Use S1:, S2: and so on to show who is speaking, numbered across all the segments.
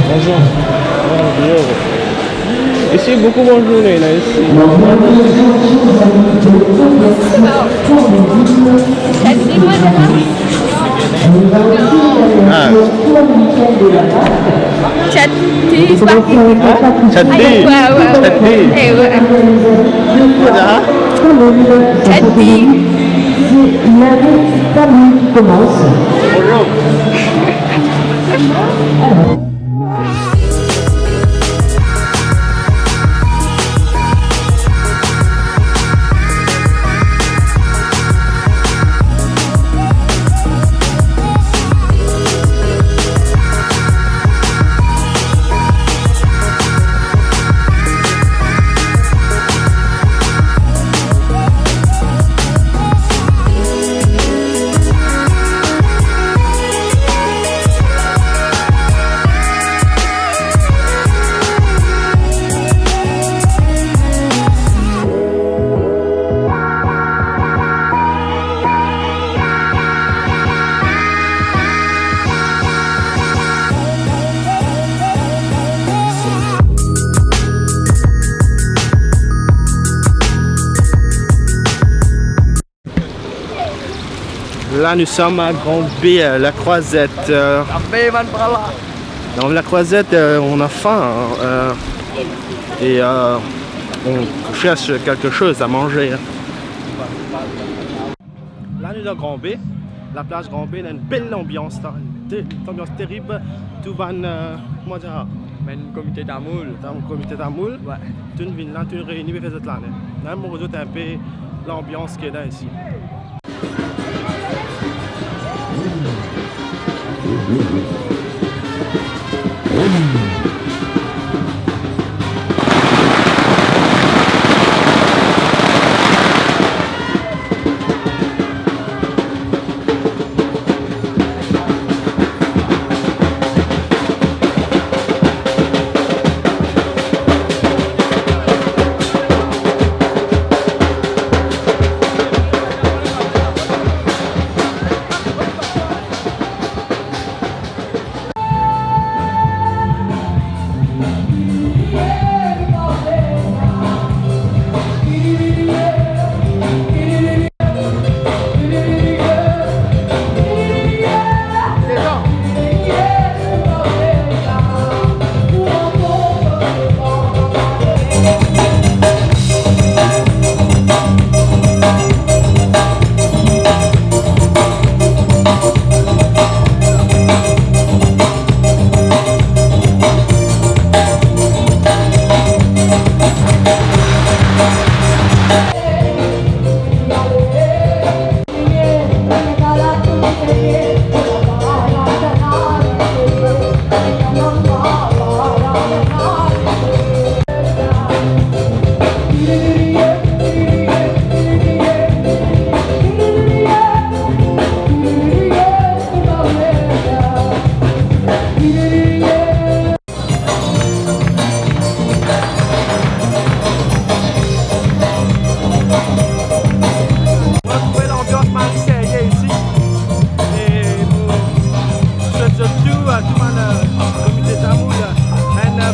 S1: Bonjour. Bonjour. Ici, beaucoup bonjour là ici. Ah.
S2: Chatti.
S1: Chatti. Chatti. Quoi ça?
S2: Chatti.
S1: Bonjour. Là, nous sommes à Grande Baie, la Croisette. Dans la Croisette, on a faim et on cherche quelque chose à manger. Là, nous sommes à Grande Baie. La plage Grande Baie a une belle ambiance, là. Une ambiance terrible. Tout va, comment dire,
S3: un comité d'amour.
S1: dans le comité d'amour.
S3: Ouais.
S1: Tout une ville là, tout une réunion, et fait cette l'année. Là, on redoute un peu l'ambiance qui est là ici.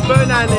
S1: bonne année.